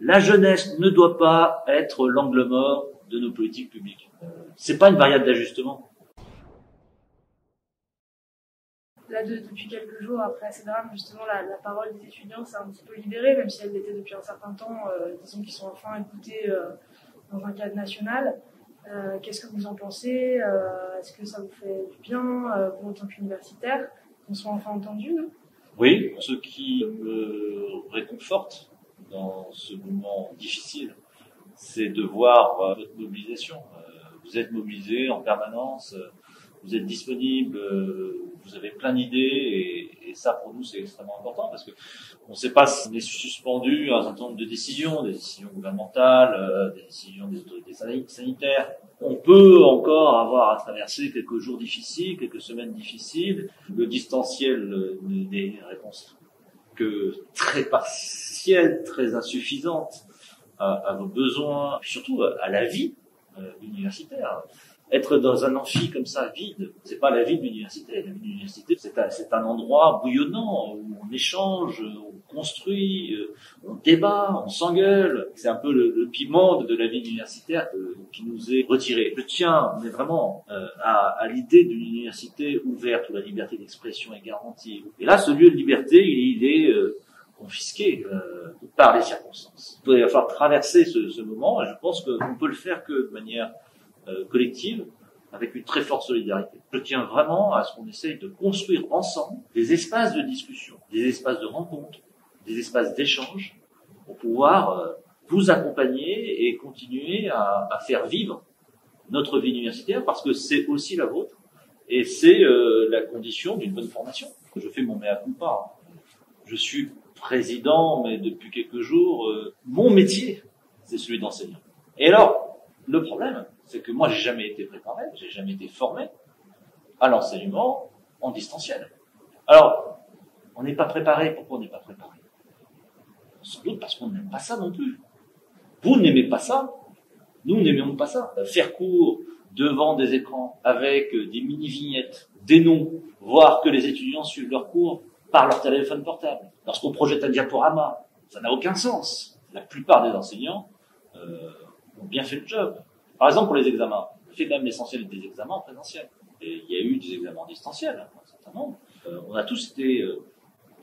La jeunesse ne doit pas être l'angle mort de nos politiques publiques. C'est pas une variable d'ajustement. Là, depuis quelques jours, après ces drames, justement, la parole des étudiants s'est un petit peu libérée, même si elle l'était depuis un certain temps. Disons qu'ils sont enfin écoutés dans un cadre national. Qu'est-ce que vous en pensez? Est-ce que ça vous fait du bien, vous, en tant qu'universitaire, qu'on soit enfin entendus, non? Oui, ce qui me réconforte dans ce moment difficile, c'est de voir votre mobilisation. Vous êtes mobilisés en permanence, vous êtes disponibles, vous avez plein d'idées, et ça pour nous c'est extrêmement important parce que on ne sait pas si on est suspendu à un certain nombre de décisions, des décisions gouvernementales, des décisions des autorités sanitaires. On peut encore avoir à traverser quelques jours difficiles, quelques semaines difficiles. Le distanciel n'est des réponses que très partielles, très insuffisantes à vos besoins, puis surtout à la vie universitaire. Être dans un amphi comme ça, vide, c'est pas la vie de l'université. La vie de l'université, c'est un endroit bouillonnant où on échange, on construit, on débat, on s'engueule. C'est un peu le piment de la vie universitaire qui nous est retiré. Je tiens, mais vraiment, à l'idée d'une université ouverte où la liberté d'expression est garantie. Et là, ce lieu de liberté, il est confisqué par les circonstances. Il va falloir traverser ce moment, et je pense qu'on peut le faire que de manière collective, avec une très forte solidarité. Je tiens vraiment à ce qu'on essaye de construire ensemble des espaces de discussion, des espaces de rencontre, des espaces d'échange, pour pouvoir vous accompagner et continuer à faire vivre notre vie universitaire, parce que c'est aussi la vôtre, et c'est la condition d'une bonne formation. Je fais mon mea culpa. Je suis président, mais depuis quelques jours, mon métier, c'est celui d'enseignant. Et alors, le problème, c'est que moi, j'ai jamais été préparé, j'ai jamais été formé à l'enseignement en distanciel. Alors, on n'est pas préparé. Pourquoi on n'est pas préparé? Sans doute parce qu'on n'aime pas ça non plus. Vous n'aimez pas ça, nous n'aimons pas ça. Faire cours devant des écrans avec des mini-vignettes, des noms, voir que les étudiants suivent leurs cours par leur téléphone portable. Lorsqu'on projette un diaporama, ça n'a aucun sens. La plupart des enseignants ont bien fait le job. Par exemple, pour les examens, on fait quand même l'essentiel des examens en présentiel. Et il y a eu des examens en distanciel, un certain nombre. On a tous été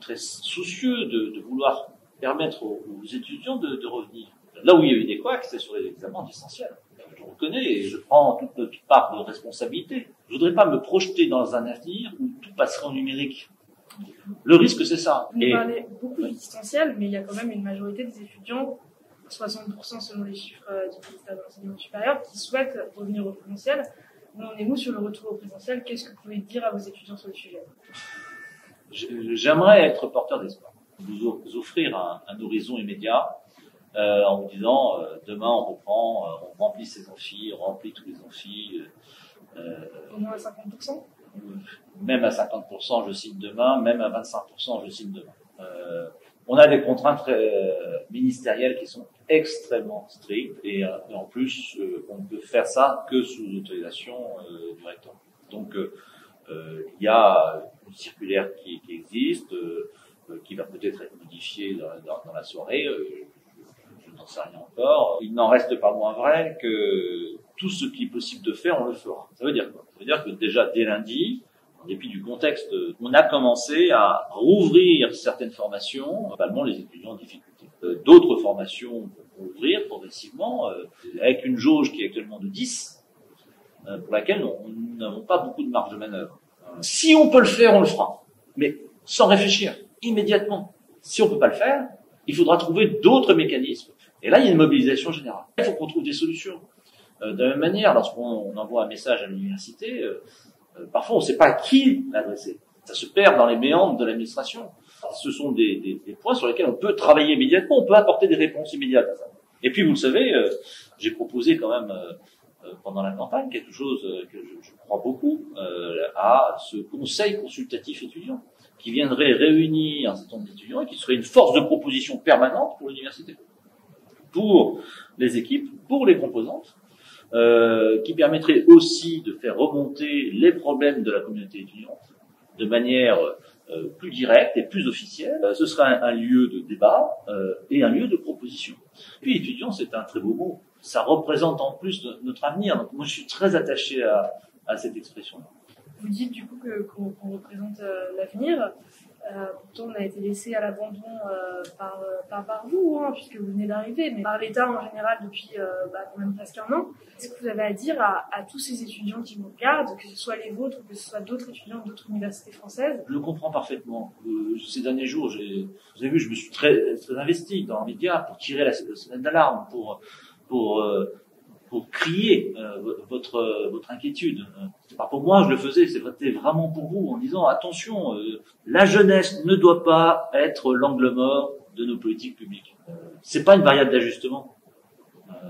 très soucieux de vouloir permettre aux étudiants de revenir. Là où il y a eu des couacs, c'est sur les examens en distanciel. Je le reconnais et je prends toute part de responsabilité. Je voudrais pas me projeter dans un avenir où tout passerait en numérique. Le risque, c'est ça. Vous parlez beaucoup de distanciel, mais il y a quand même une majorité des étudiants, 60% selon les chiffres du ministère de l'Enseignement supérieur, qui souhaitent revenir au présentiel. Nous, on est où sur le retour au présentiel? Qu'est-ce que vous pouvez dire à vos étudiants sur le sujet? J'aimerais être porteur d'espoir. Vous offrir un horizon immédiat en vous disant demain on reprend, on remplit ces amphis, on remplit tous les amphis. Au moins à 50%? Même à 50%, je signe demain. Même à 25%, je signe demain. On a des contraintes ministérielles qui sont extrêmement strictes et en plus, on ne peut faire ça que sous autorisation du recteur. Donc, il y a une circulaire qui existe, qui va peut-être être modifiée dans la soirée. Je n'en sais rien encore. Il n'en reste pas moins vrai que tout ce qui est possible de faire, on le fera. Ça veut dire quoi? Ça veut dire que déjà dès lundi, en dépit du contexte, on a commencé à rouvrir certaines formations, notamment les étudiants en difficulté. D'autres formations vont ouvrir progressivement, avec une jauge qui est actuellement de 10, pour laquelle nous n'avons pas beaucoup de marge de manœuvre. Si on peut le faire, on le fera. Mais sans réfléchir, immédiatement. Si on peut pas le faire, il faudra trouver d'autres mécanismes. Et là, il y a une mobilisation générale. Il faut qu'on trouve des solutions. De la même manière, lorsqu'on envoie un message à l'université, parfois on ne sait pas à qui l'adresser. Ça se perd dans les méandres de l'administration. Ce sont des points sur lesquels on peut travailler immédiatement, on peut apporter des réponses immédiates à ça. Et puis, vous le savez, j'ai proposé quand même pendant la campagne quelque chose que je crois beaucoup à ce conseil consultatif étudiant qui viendrait réunir un certain nombre d'étudiants et qui serait une force de proposition permanente pour l'université, pour les équipes, pour les composantes, qui permettrait aussi de faire remonter les problèmes de la communauté étudiante de manière plus directe et plus officielle. Ce sera un lieu de débat et un lieu de proposition. puis étudiant, c'est un très beau mot. Ça représente en plus notre avenir. Donc moi, je suis très attaché à cette expression-là. Vous dites du coup qu'on représente l'avenir. Pourtant, on a été laissé à l'abandon par vous, hein, puisque vous venez d'arriver, mais par l'État en général depuis quand même presque un an. Qu'est-ce que vous avez à dire à tous ces étudiants qui vous regardent, que ce soit les vôtres ou que ce soit d'autres étudiants d'autres universités françaises? Je le comprends parfaitement. Ces derniers jours, vous avez vu, je me suis très investi dans les médias pour tirer la sonnette d'alarme, pour crier votre inquiétude. C'est pas pour moi que je le faisais, c'était vraiment pour vous, en disant attention, la jeunesse ne doit pas être l'angle mort de nos politiques publiques. C'est pas une variable d'ajustement.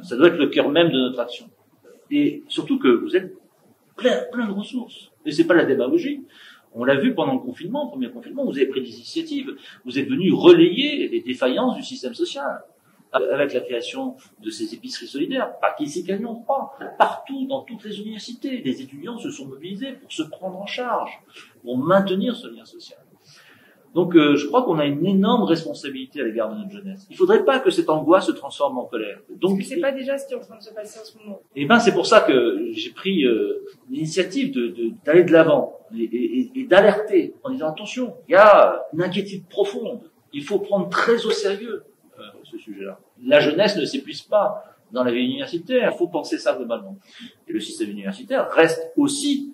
Ça doit être le cœur même de notre action. Et surtout que vous êtes plein de ressources. Et c'est pas la démagogie. On l'a vu pendant le confinement, le premier confinement, vous avez pris des initiatives. Vous êtes venus relayer les défaillances du système social. Avec la création de ces épiceries solidaires, pas qu'ici qu'à Lyon 3, partout, dans toutes les universités, les étudiants se sont mobilisés pour se prendre en charge, pour maintenir ce lien social. Donc je crois qu'on a une énorme responsabilité à l'égard de notre jeunesse. Il faudrait pas que cette angoisse se transforme en colère. Donc c'est pas déjà ce qui est en train de se passer en ce moment. Eh ben c'est pour ça que j'ai pris l'initiative d'aller de l'avant et d'alerter en disant attention, il y a une inquiétude profonde. Il faut prendre très au sérieux ce sujet-là. La jeunesse ne s'épuise pas dans la vie universitaire. Il faut penser ça globalement. Et le système universitaire reste aussi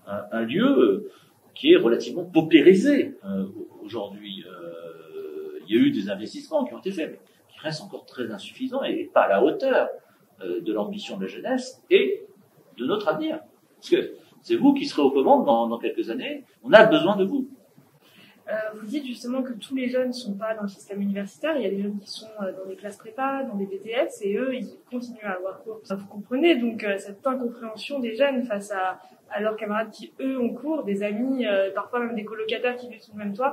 un lieu qui est relativement paupérisé aujourd'hui. Il y a eu des investissements qui ont été faits, mais qui restent encore très insuffisants et pas à la hauteur de l'ambition de la jeunesse et de notre avenir. Parce que c'est vous qui serez aux commandes dans quelques années. On a besoin de vous. Vous dites justement que tous les jeunes ne sont pas dans le système universitaire. Il y a des jeunes qui sont dans des classes prépa, dans des BTS, et eux, ils continuent à avoir cours. Vous comprenez donc cette incompréhension des jeunes face à leurs camarades qui, eux, ont cours, des amis, parfois même des colocataires qui vivent sous le même toit.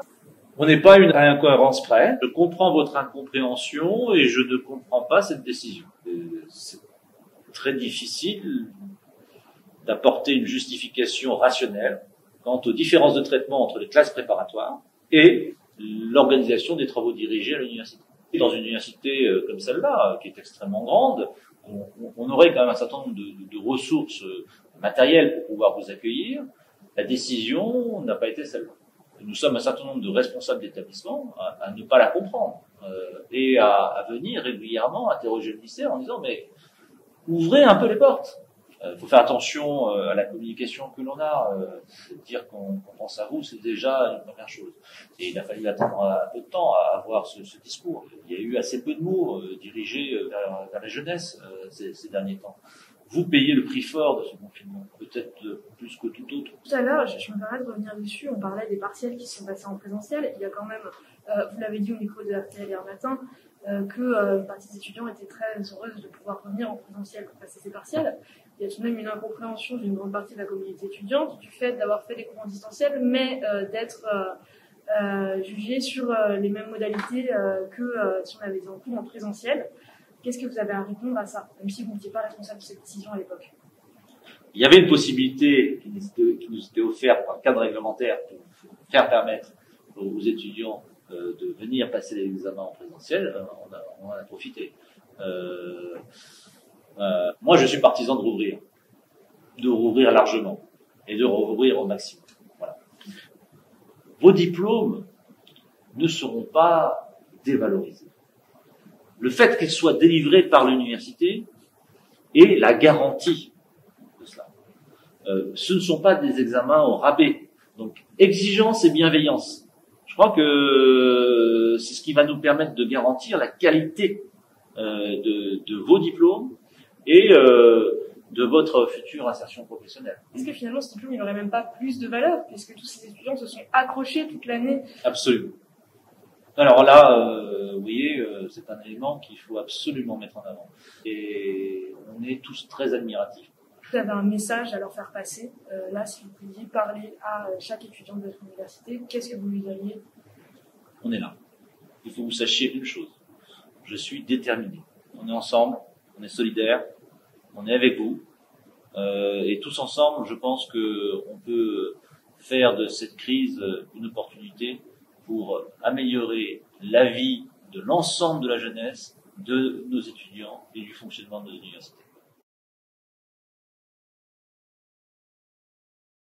On n'est pas à une incohérence près. Je comprends votre incompréhension et je ne comprends pas cette décision. C'est très difficile d'apporter une justification rationnelle quant aux différences de traitement entre les classes préparatoires et l'organisation des travaux dirigés à l'université. Dans une université comme celle-là, qui est extrêmement grande, on aurait quand même un certain nombre de ressources matérielles pour pouvoir vous accueillir. La décision n'a pas été celle-là. Nous sommes un certain nombre de responsables d'établissement à ne pas la comprendre et à venir régulièrement interroger le ministère en disant mais ouvrez un peu les portes. Faut faire attention à la communication que l'on a. Dire qu'on pense à vous, c'est déjà une première chose. Et il a fallu attendre un peu de temps à avoir ce discours. Il y a eu assez peu de mots dirigés vers la jeunesse ces derniers temps. Vous payez le prix fort de ce confinement, peut-être plus que tout autre. Tout à l'heure, je me permets de revenir dessus, on parlait des partiels qui sont passés en présentiel. Il y a quand même, vous l'avez dit au micro de RTL hier matin, que une partie des étudiants étaient très heureuses de pouvoir revenir en présentiel pour passer ces partiels. Il y a tout de même une incompréhension d'une grande partie de la communauté étudiante du fait d'avoir fait des cours en distanciel, mais d'être jugé sur les mêmes modalités que si on avait été en cours en présentiel. Qu'est-ce que vous avez à répondre à ça, même si vous n'étiez pas responsable de cette décision à l'époque? Il y avait une possibilité qui nous était offerte par le cadre réglementaire pour faire permettre aux étudiants de venir passer les examens en présentiel. On en a profité. Moi, je suis partisan de rouvrir largement et de rouvrir au maximum. Voilà. Vos diplômes ne seront pas dévalorisés. Le fait qu'ils soient délivrés par l'université est la garantie de cela. Ce ne sont pas des examens au rabais. Donc, exigence et bienveillance. Je crois que c'est ce qui va nous permettre de garantir la qualité de vos diplômes et de votre future insertion professionnelle. Est-ce que finalement ce diplôme il n'aurait même pas plus de valeur puisque tous ces étudiants se sont accrochés toute l'année? Absolument. Alors là, vous voyez, c'est un élément qu'il faut absolument mettre en avant. Et on est tous très admiratifs. Vous avez un message à leur faire passer. Là, si vous pouviez parler à chaque étudiant de votre université, qu'est-ce que vous lui diriez? On est là. Il faut que vous sachiez une chose. Je suis déterminé. On est ensemble, on est solidaires, on est avec vous. Et tous ensemble, je pense qu'on peut faire de cette crise une opportunité pour améliorer la vie de l'ensemble de la jeunesse de nos étudiants et du fonctionnement de nos universités.